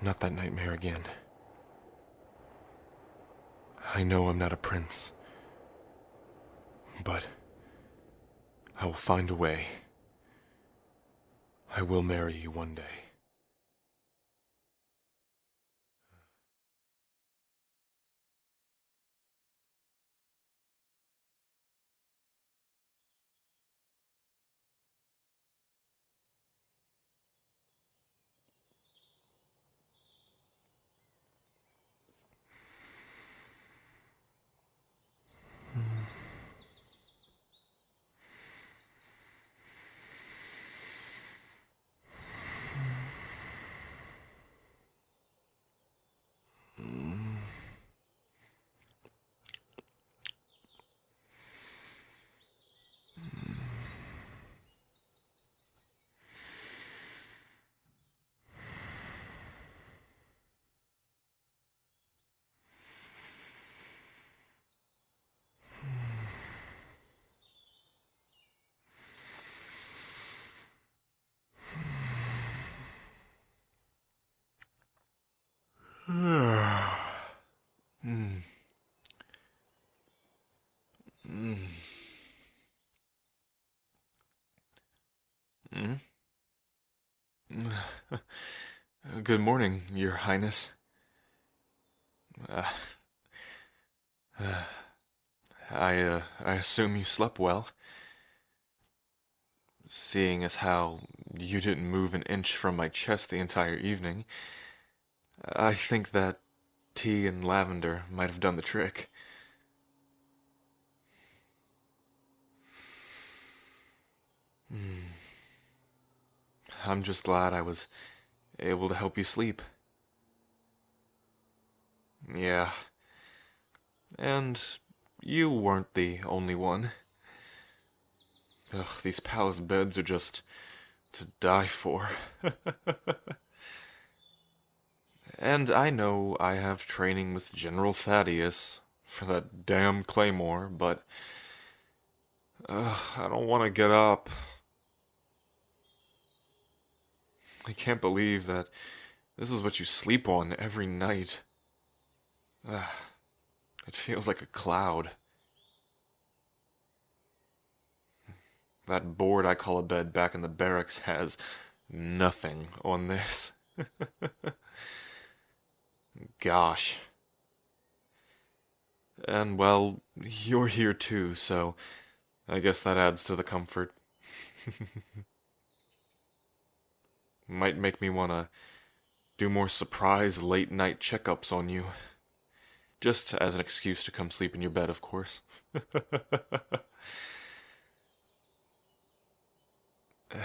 Not that nightmare again. I know I'm not a prince, but I will find a way. I will marry you one day. Mm. Mm. Mm. Good morning, Your Highness. Uh, uh, I assume you slept well, seeing as how you didn't move an inch from my chest the entire evening. I think that tea and lavender might have done the trick. I'm just glad I was able to help you sleep. Yeah, and you weren't the only one. Ugh, these palace beds are just to die for. And I know I have training with General Thaddeus for that damn claymore, but I don't want to get up. I can't believe that this is what you sleep on every night. Ugh, it feels like a cloud. That board I call a bed back in the barracks has nothing on this. Gosh. And well, you're here too, so I guess that adds to the comfort. Might make me want to do more surprise late night checkups on you. Just as an excuse to come sleep in your bed, of course.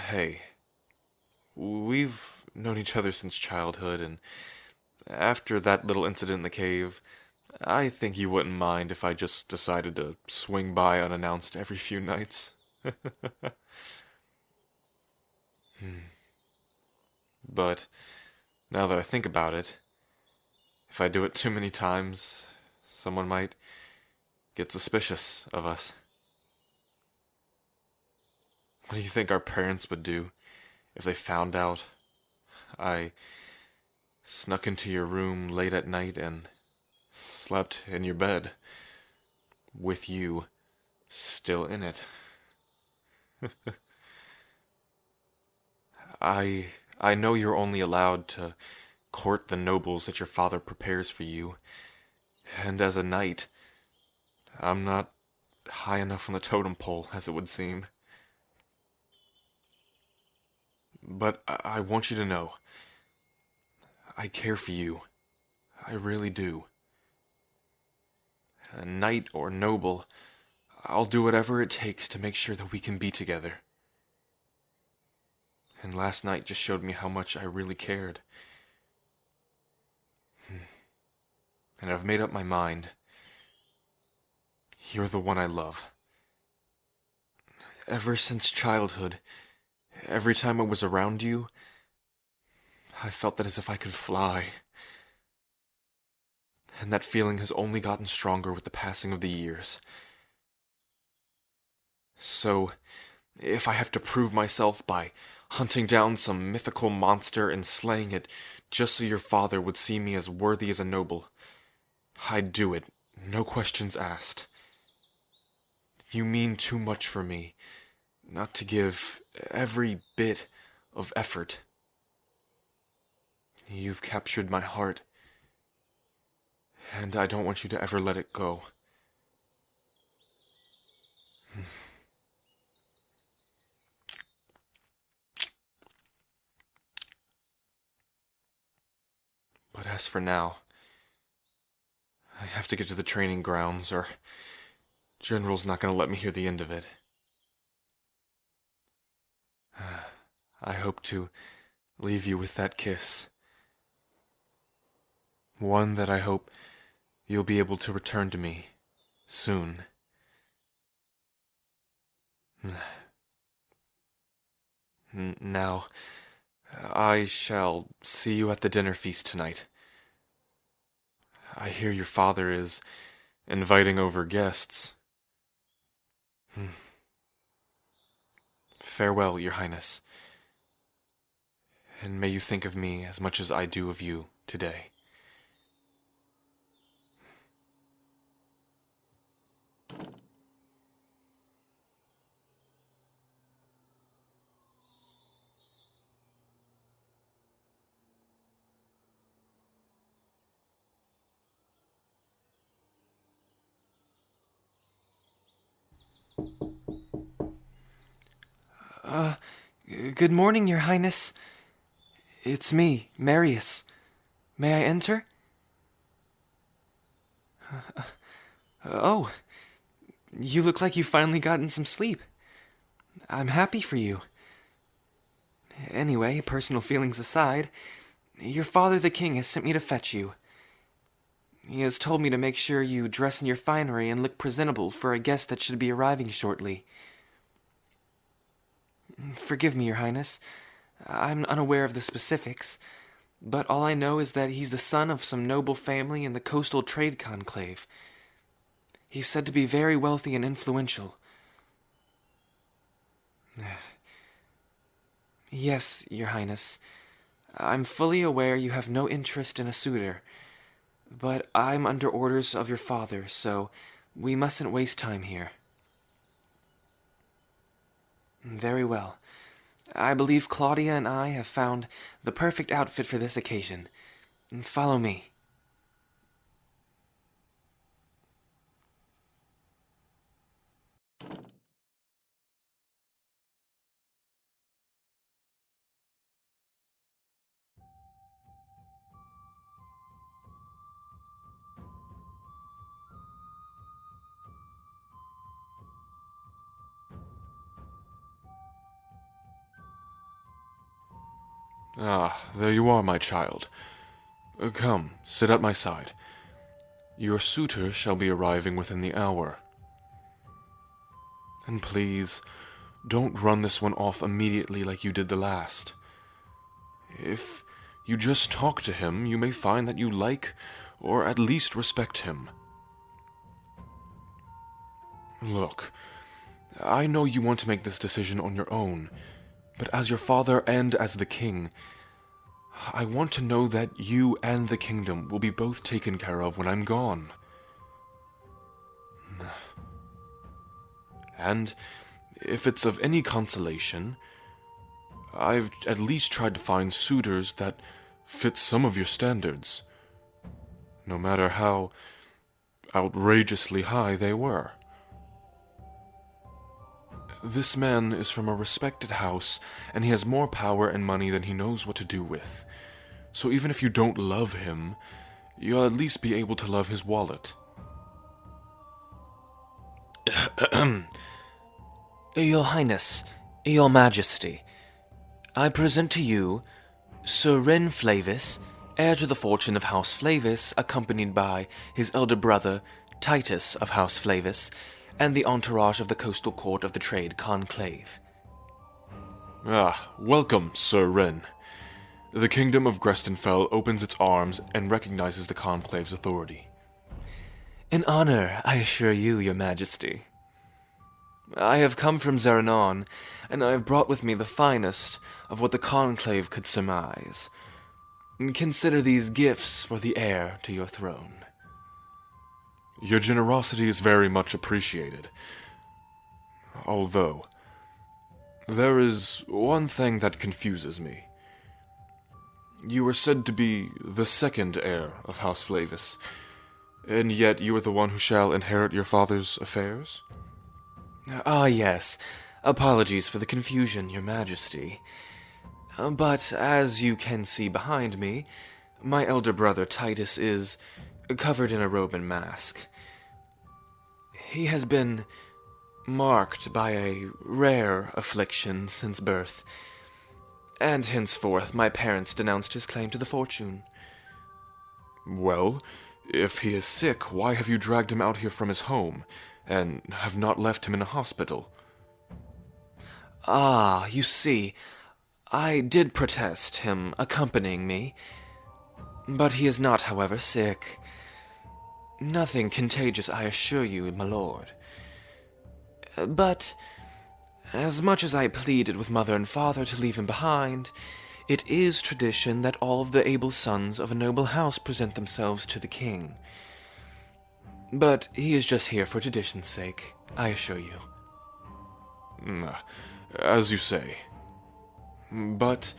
Hey, we've known each other since childhood, and after that little incident in the cave, I think you wouldn't mind if I just decided to swing by unannounced every few nights. But now that I think about it, if I do it too many times, someone might get suspicious of us. What do you think our parents would do if they found out I snuck into your room late at night and slept in your bed with you still in it? I I know you're only allowed to court the nobles that your father prepares for you, and as a knight, I'm not high enough on the totem pole, as it would seem. But I want you to know, I care for you. I really do. A knight or noble, I'll do whatever it takes to make sure that we can be together. And last night just showed me how much I really cared. And I've made up my mind. You're the one I love. Ever since childhood, every time I was around you, I felt that as if I could fly. And that feeling has only gotten stronger with the passing of the years. So, if I have to prove myself by hunting down some mythical monster and slaying it just so your father would see me as worthy as a noble. I'd do it, no questions asked. You mean too much for me, not to give every bit of effort. You've captured my heart, and I don't want you to ever let it go. But as for now, I have to get to the training grounds, or General's not going to let me hear the end of it. I hope to leave you with that kiss. One that I hope you'll be able to return to me soon. Now, I shall see you at the dinner feast tonight. I hear your father is inviting over guests. Farewell, Your Highness, and may you think of me as much as I do of you today. Good morning, Your Highness. It's me, Marius. May I enter? Oh, you look like you've finally gotten some sleep. I'm happy for you. Anyway, personal feelings aside, your father the king has sent me to fetch you. He has told me to make sure you dress in your finery and look presentable for a guest that should be arriving shortly. Forgive me, Your Highness. I'm unaware of the specifics, but all I know is that he's the son of some noble family in the coastal trade conclave. He's said to be very wealthy and influential. Yes, Your Highness. I'm fully aware you have no interest in a suitor, but I'm under orders of your father, so we mustn't waste time here. Very well. I believe Claudia and I have found the perfect outfit for this occasion. Follow me. Ah, there you are, my child. Come, sit at my side. Your suitor shall be arriving within the hour. And please, don't run this one off immediately like you did the last. If you just talk to him, you may find that you like, or at least respect him. Look, I know you want to make this decision on your own, but as your father and as the king, I want to know that you and the kingdom will be both taken care of when I'm gone. And if it's of any consolation, I've at least tried to find suitors that fit some of your standards, no matter how outrageously high they were. This man is from a respected house, and he has more power and money than he knows what to do with. So even if you don't love him, you'll at least be able to love his wallet. Your Highness, Your Majesty, I present to you Sir Ren Flavis, heir to the fortune of House Flavis, accompanied by his elder brother, Titus of House Flavis, and the entourage of the coastal court of the trade conclave. Ah, welcome, Sir Ren. The kingdom of Grestenfell opens its arms and recognizes the conclave's authority. An honor, I assure you, Your Majesty. I have come from Zeranon, and I have brought with me the finest of what the conclave could surmise. Consider these gifts for the heir to your throne. Your generosity is very much appreciated. Although, there is one thing that confuses me. You are said to be the second heir of House Flavis, and yet you are the one who shall inherit your father's affairs? Ah, yes. Apologies for the confusion, Your Majesty. But as you can see behind me, my elder brother Titus is covered in a robe and mask. He has been marked by a rare affliction since birth, and henceforth my parents denounced his claim to the fortune. Well, if he is sick, why have you dragged him out here from his home, and have not left him in a hospital? Ah, you see, I did protest him accompanying me, but he is not, however, sick. Nothing contagious, I assure you, my lord. But, as much as I pleaded with mother and father to leave him behind, it is tradition that all of the able sons of a noble house present themselves to the king. But he is just here for tradition's sake, I assure you. As you say. But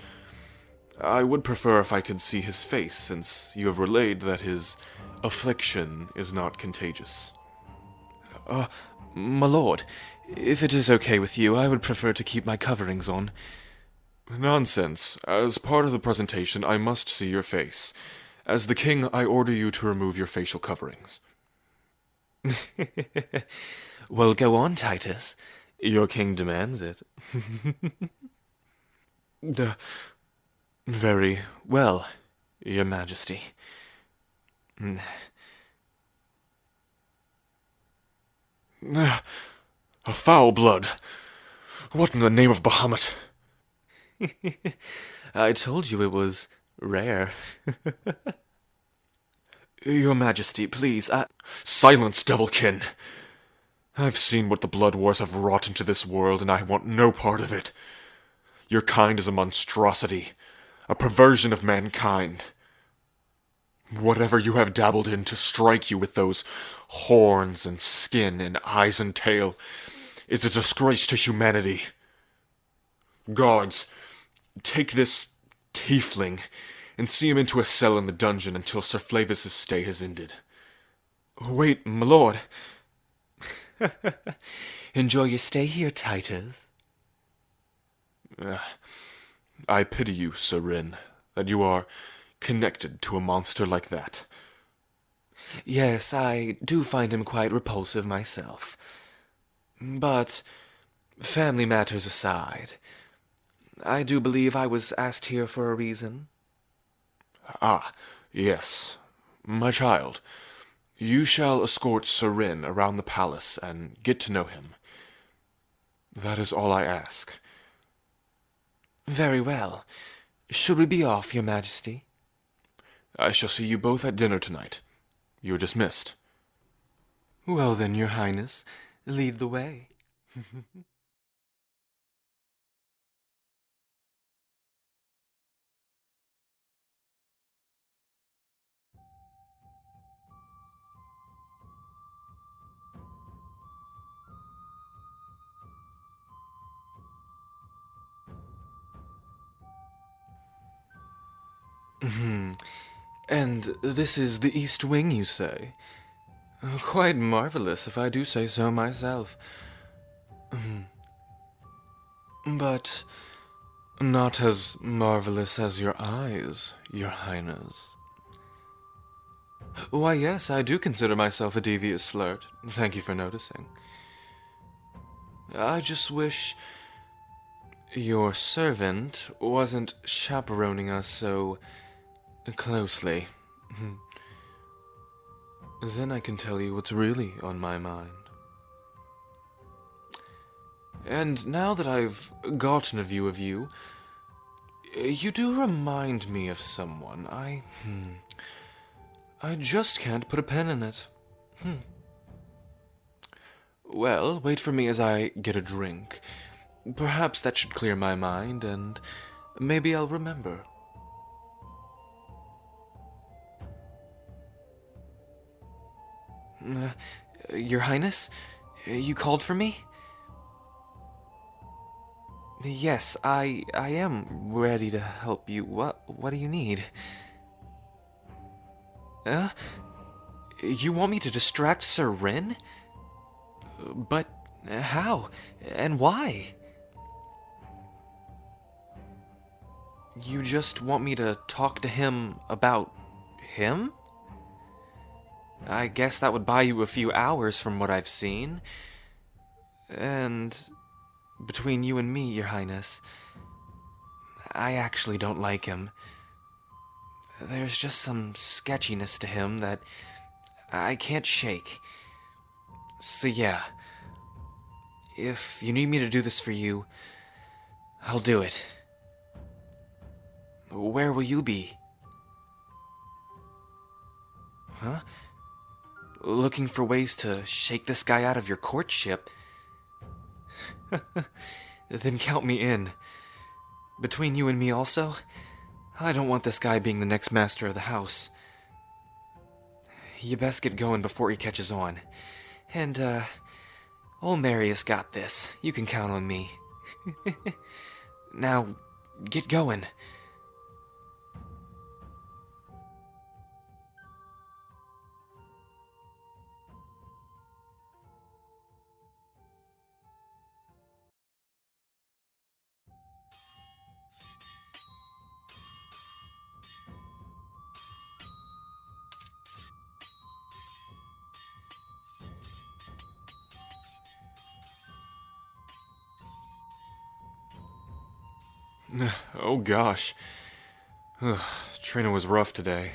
I would prefer if I could see his face, since you have relayed that his affliction is not contagious. My lord, if it is okay with you, I would prefer to keep my coverings on. Nonsense. As part of the presentation, I must see your face. As the king, I order you to remove your facial coverings. Well, go on, Titus. Your king demands it. Very well, Your Majesty. A foul blood. What in the name of Bahamut? I told you it was rare. Your Majesty, please, Silence, devilkin! I've seen what the blood wars have wrought into this world, and I want no part of it. Your kind is a monstrosity, a perversion of mankind. Whatever you have dabbled in to strike you with those horns and skin and eyes and tail is a disgrace to humanity. Guards, take this tiefling and see him into a cell in the dungeon until Sir Flavis's stay has ended. Wait, my lord. Enjoy your stay here, Titus. I pity you, Sir Rin, that you are connected to a monster like that. Yes, I do find him quite repulsive myself. But, family matters aside, I do believe I was asked here for a reason. Ah, yes. My child, you shall escort Sir Rin around the palace and get to know him. That is all I ask. Very well. Should we be off, Your Majesty? I shall see you both at dinner tonight. You are dismissed. Well then, Your Highness, lead the way. And this is the East Wing, you say? Quite marvelous, if I do say so myself. But not as marvelous as your eyes, Your Highness. Why, yes, I do consider myself a devious flirt. Thank you for noticing. I just wish your servant wasn't chaperoning us so closely. Then I can tell you what's really on my mind. And now that I've gotten a view of you, you do remind me of someone. I just can't put a pen in it. Well, wait for me as I get a drink. Perhaps that should clear my mind, and maybe I'll remember. Your Highness? You called for me? Yes, I am ready to help you. What do you need? Huh? You want me to distract Sir Rin? But how? And why? You just want me to talk to him about him? I guess that would buy you a few hours from what I've seen. And between you and me, Your Highness, I actually don't like him. There's just some sketchiness to him that I can't shake. So yeah, if you need me to do this for you, I'll do it. Where will you be? Huh? Looking for ways to shake this guy out of your courtship? Then count me in. Between you and me also, I don't want this guy being the next master of the house. You best get going before he catches on. And, old Marius got this. You can count on me. Now, get going. Oh gosh. Training was rough today.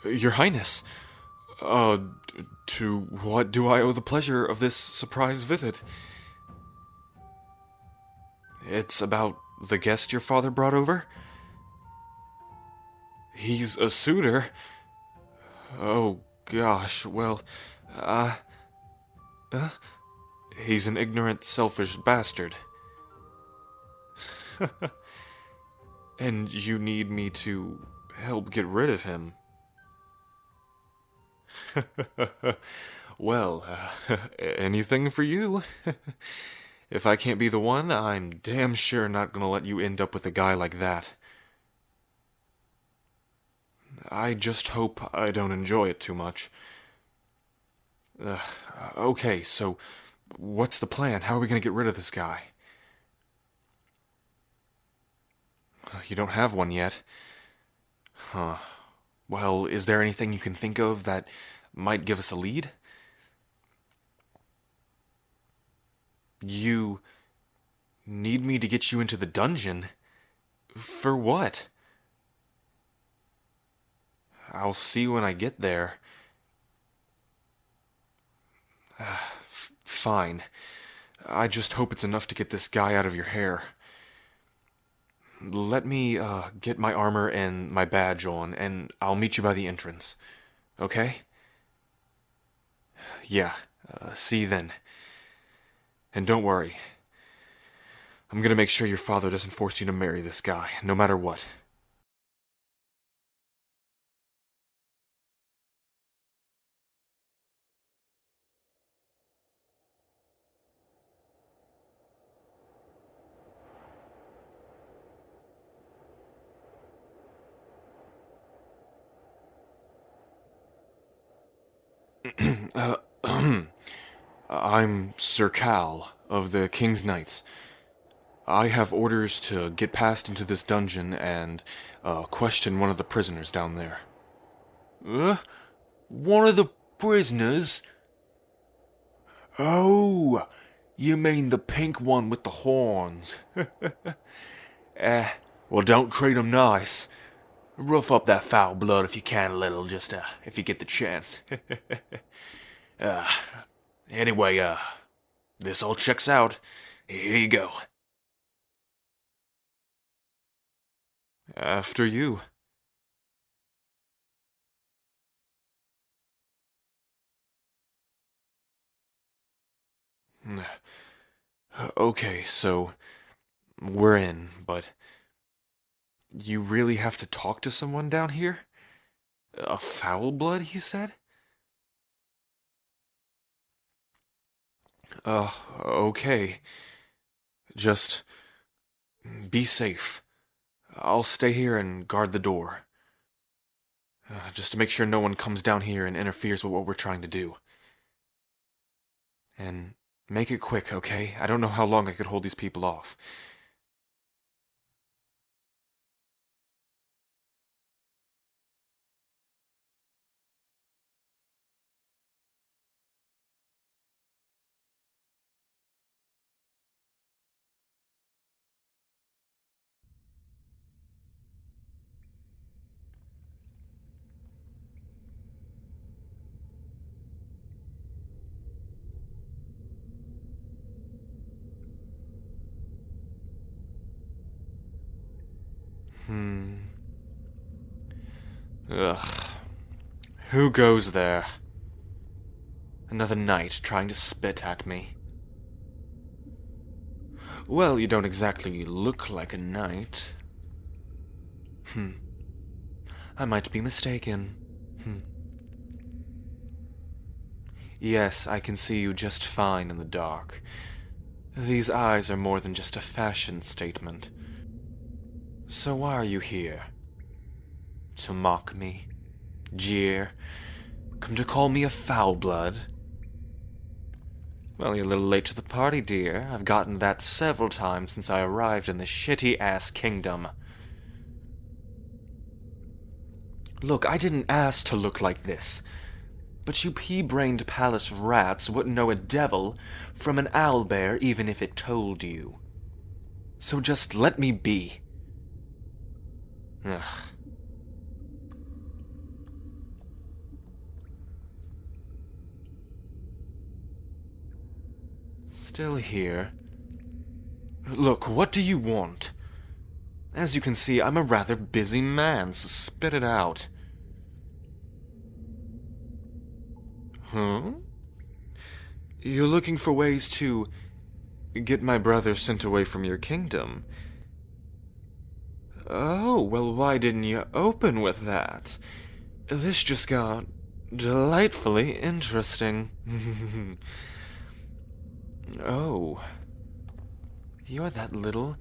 Your Highness, uh, to what do I owe the pleasure of this surprise visit? It's about the guest your father brought over? He's a suitor? Oh gosh, well, he's an ignorant, selfish bastard. And you need me to help get rid of him? Well, anything for you. If I can't be the one, I'm damn sure not gonna let you end up with a guy like that. I just hope I don't enjoy it too much. Ugh. Okay, so what's the plan? How are we gonna get rid of this guy? You don't have one yet. Huh. Well, is there anything you can think of that might give us a lead? You need me to get you into the dungeon? For what? I'll see when I get there. Fine. I just hope it's enough to get this guy out of your hair. Let me, get my armor and my badge on, and I'll meet you by the entrance. Okay? Yeah, see you then. And don't worry. I'm gonna make sure your father doesn't force you to marry this guy, no matter what. I'm Sir Cal of the King's Knights. I have orders to get past into this dungeon and question one of the prisoners down there. One of the prisoners? Oh, you mean the pink one with the horns. Well, don't treat him nice. Rough up that foul blood if you can a little, just if you get the chance. uh, anyway, this all checks out. Here you go. After you. Okay, so we're in, but you really have to talk to someone down here? A foul blood, he said? Okay. Just be safe. I'll stay here and guard the door. Just to make sure no one comes down here and interferes with what we're trying to do. And make it quick, okay? I don't know how long I could hold these people off. Ugh. Who goes there? Another knight trying to spit at me. Well, you don't exactly look like a knight. I might be mistaken. Yes, I can see you just fine in the dark. These eyes are more than just a fashion statement. So why are you here? To mock me? Jeer? Come to call me a foul blood? Well, you're a little late to the party, dear. I've gotten that several times since I arrived in this shitty-ass kingdom. Look, I didn't ask to look like this. But you pea-brained palace rats wouldn't know a devil from an owlbear even if it told you. So just let me be. Ugh. Still here. Look, what do you want? As you can see, I'm a rather busy man, so spit it out. Huh? You're looking for ways to get my brother sent away from your kingdom. Oh, well, why didn't you open with that? This just got delightfully interesting. Oh. You're that little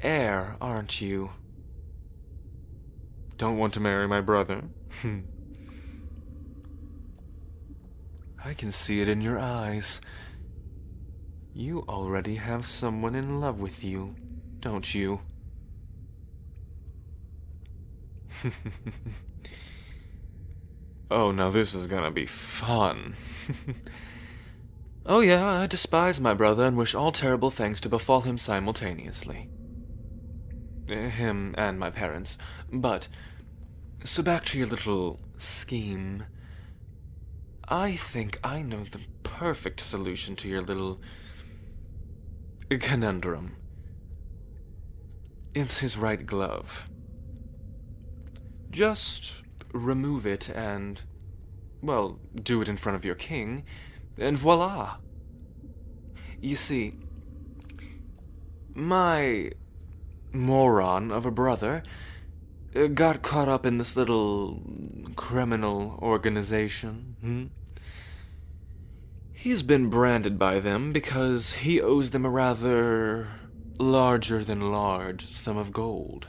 heir, aren't you? Don't want to marry my brother? I can see it in your eyes. You already have someone in love with you, don't you? Oh, now this is gonna be fun. Oh yeah, I despise my brother and wish all terrible things to befall him simultaneously. Him and my parents. But, so back to your little scheme. I think I know the perfect solution to your little conundrum. It's his right glove. Just remove it and, well, do it in front of your king, and voila. You see, my moron of a brother got caught up in this little criminal organization. He's been branded by them because he owes them a rather larger-than-large sum of gold.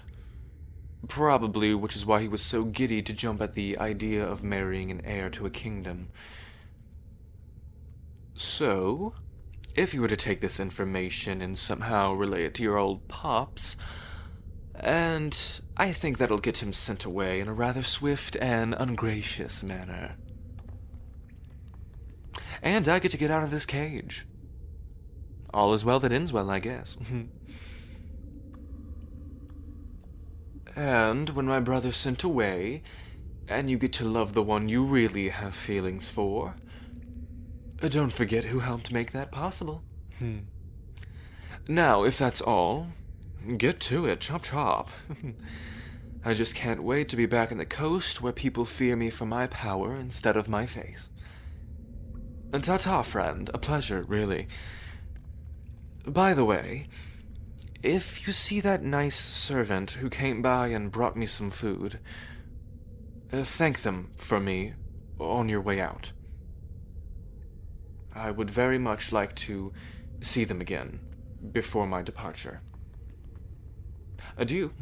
Probably, which is why he was so giddy to jump at the idea of marrying an heir to a kingdom. So, if you were to take this information and somehow relay it to your old pops, and I think that'll get him sent away in a rather swift and ungracious manner. And I get to get out of this cage. All is well that ends well, I guess. And when my brother's sent away, and you get to love the one you really have feelings for, don't forget who helped make that possible. Now, if that's all, get to it, chop chop. I just can't wait to be back on the coast where people fear me for my power instead of my face. And ta-ta, friend. A pleasure, really. By the way, if you see that nice servant who came by and brought me some food, thank them for me on your way out. I would very much like to see them again before my departure. Adieu.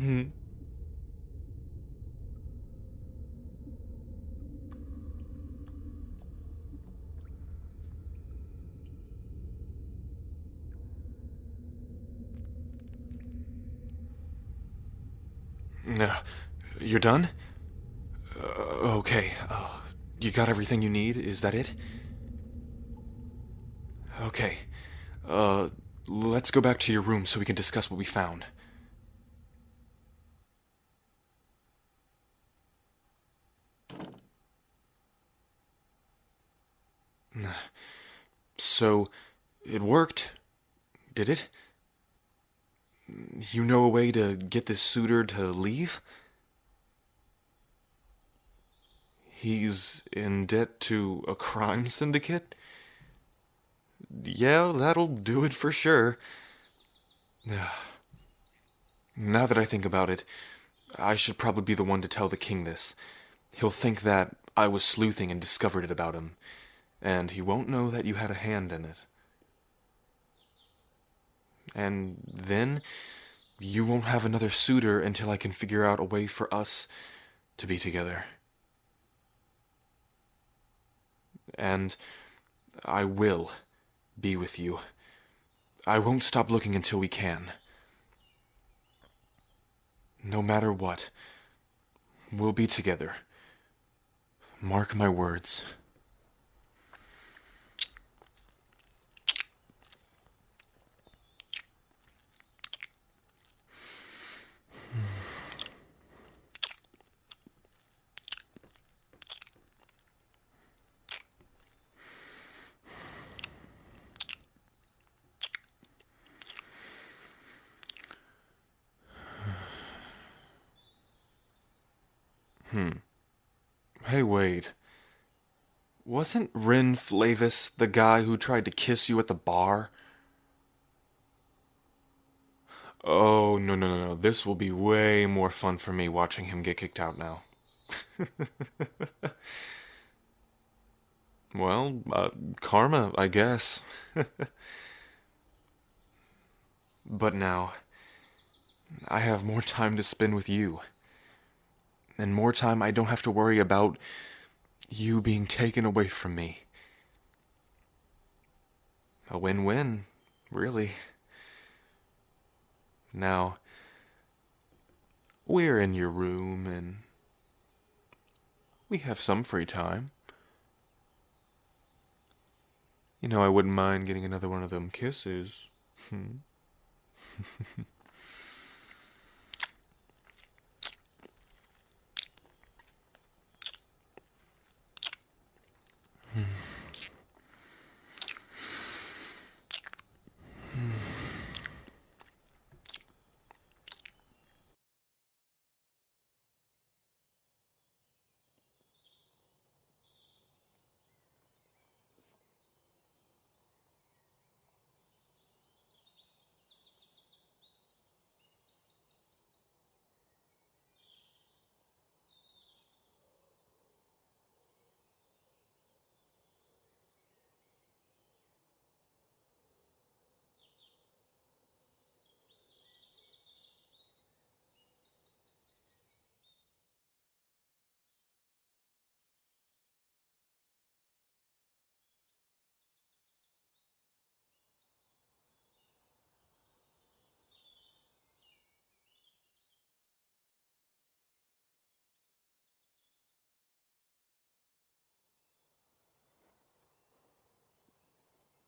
You're done? Okay. You got everything you need? Is that it? Okay. Let's go back to your room so we can discuss what we found. So, it worked, did it? You know a way to get this suitor to leave? He's in debt to a crime syndicate? Yeah, that'll do it for sure. Now that I think about it, I should probably be the one to tell the king this. He'll think that I was sleuthing and discovered it about him, and he won't know that you had a hand in it. And then you won't have another suitor until I can figure out a way for us to be together. And I will be with you. I won't stop looking until we can. No matter what, we'll be together. Mark my words. Hey, wait. Wasn't Rin Flavis the guy who tried to kiss you at the bar? Oh, no, no, no, no. This will be way more fun for me watching him get kicked out now. Well, karma, I guess. But now, I have more time to spend with you. And more time I don't have to worry about you being taken away from me. A win-win, really. Now, we're in your room and we have some free time. You know, I wouldn't mind getting another one of them kisses.